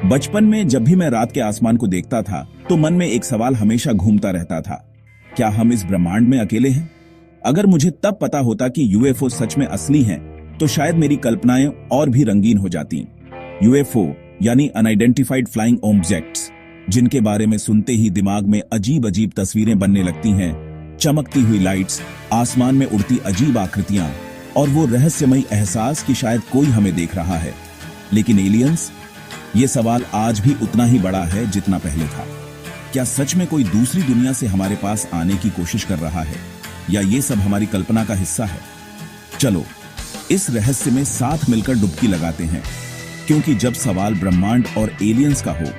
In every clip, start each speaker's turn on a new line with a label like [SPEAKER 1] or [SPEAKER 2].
[SPEAKER 1] बचपन में जब भी मैं रात के आसमान को देखता था तो मन में एक सवाल हमेशा घूमता रहता था, क्या हम इस ब्रह्मांड में अकेले हैं? अगर मुझे तब पता होता कि यूएफओ सच में असली हैं, तो शायद मेरी कल्पनाएं और भी रंगीन हो जाती। यूएफओ यानी अनआइडेंटिफाइड फ्लाइंग ऑब्जेक्ट्स, जिनके बारे में सुनते ही दिमाग में अजीब अजीब तस्वीरें बनने लगती हैं। चमकती हुई लाइट्स, आसमान में उड़ती अजीब आकृतियां और वो रहस्यमयी एहसास कि शायद कोई हमें देख रहा है। लेकिन एलियंस, ये सवाल आज भी उतना ही बड़ा है जितना पहले था। क्या सच में कोई दूसरी दुनिया से हमारे पास आने की कोशिश कर रहा है, या ये सब हमारी कल्पना का हिस्सा है? चलो इस रहस्य में साथ मिलकर डुबकी लगाते हैं, क्योंकि जब सवाल ब्रह्मांड और एलियंस का हो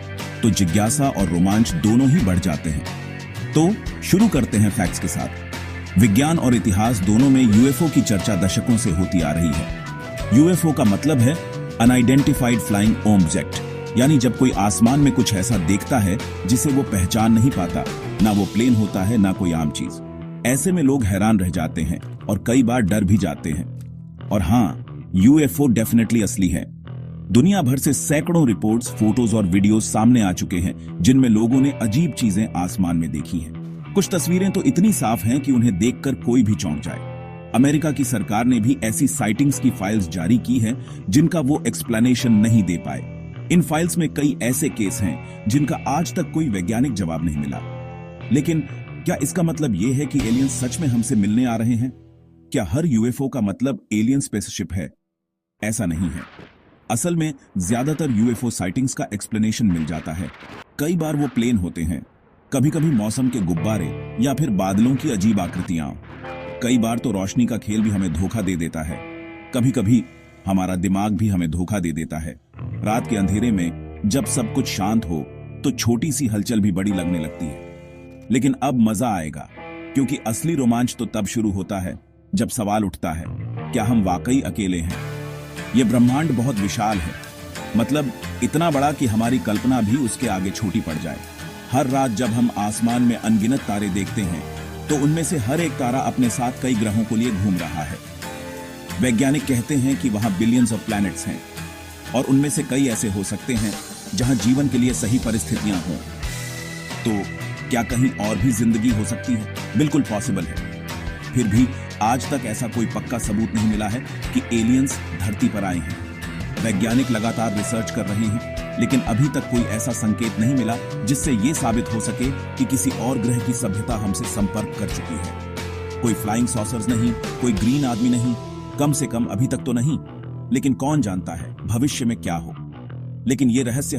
[SPEAKER 1] तो जिज्ञासा और रोमांच दोनों ही बढ़ जाते हैं। तो शुरू करते हैं फैक्ट्स के साथ। विज्ञान और इतिहास दोनों में यूएफओ की चर्चा दशकों से होती आ रही है। यूएफओ का मतलब है अनआइडेंटिफाइड फ्लाइंग ऑब्जेक्ट, यानी जब कोई आसमान में कुछ ऐसा देखता है जिसे वो पहचान नहीं पाता। ना वो प्लेन होता है, ना कोई आम चीज। ऐसे में लोग हैरान रह जाते हैं और कई बार डर भी जाते हैं। और हाँ, यूएफओ डेफिनेटली असली है। दुनिया भर से सैकड़ों रिपोर्ट्स, फोटोज और वीडियोस सामने आ चुके हैं, जिनमें लोगों ने अजीब चीजें आसमान में देखी हैं। कुछ तस्वीरें तो इतनी साफ हैं कि उन्हें देखकर कोई भी चौंक जाए। अमेरिका की सरकार ने भी ऐसी साइटिंग्स की फाइल्स जारी की हैं, जिनका वो एक्सप्लेनेशन नहीं दे पाए। इन फाइल्स में कई ऐसे केस हैं जिनका आज तक कोई वैज्ञानिक जवाब नहीं मिला। लेकिन क्या इसका मतलब ये है कि एलियंस सच में हमसे मिलने आ रहे हैं? क्या हर यूएफओ का मतलब एलियन स्पेसशिप है? ऐसा नहीं है। असल में ज्यादातर यूएफओ साइटिंग्स का एक्सप्लेनेशन मिल जाता है। कई बार वो प्लेन होते हैं, कभी कभी मौसम के गुब्बारे या फिर बादलों की अजीब आकृतियां। कई बार तो रोशनी का खेल भी हमें धोखा दे देता है। कभी कभी हमारा दिमाग भी हमें धोखा दे देता है। रात के अंधेरे में जब सब कुछ शांत हो तो छोटी सी हलचल भी बड़ी लगने लगती है। लेकिन अब मजा आएगा, क्योंकि असली रोमांच तो तब शुरू होता है जब सवाल उठता है, क्या हम वाकई अकेले हैं? ये ब्रह्मांड बहुत विशाल है, मतलब इतना बड़ा कि हमारी कल्पना भी उसके आगे छोटी पड़ जाए। हर रात जब हम आसमान में अनगिनत तारे देखते हैं, तो उनमें से हर एक तारा अपने साथ कई ग्रहों को लिए घूम रहा है। वैज्ञानिक कहते हैं कि वहां बिलियंस ऑफ प्लैनेट्स हैं, और उनमें से कई ऐसे हो सकते हैं जहां जीवन के लिए सही परिस्थितियां हों। तो क्या कहीं और भी जिंदगी हो सकती है? बिल्कुल पॉसिबल है। फिर भी आज तक ऐसा कोई पक्का सबूत नहीं मिला है कि एलियंस धरती पर आए हैं। वैज्ञानिक लगातार रिसर्च कर रहे हैं, लेकिन अभी तक कोई ऐसा संकेत नहीं मिला जिससे ये साबित हो सके कि किसी और ग्रह की सभ्यता हमसे संपर्क कर चुकी है। कोई फ्लाइंग सॉसर्स नहीं, कोई ग्रीन आदमी नहीं, कम से कम अभी तक तो नहीं। लेकिन कौन जानता है भविष्य में क्या हो। लेकिन ये रहस्य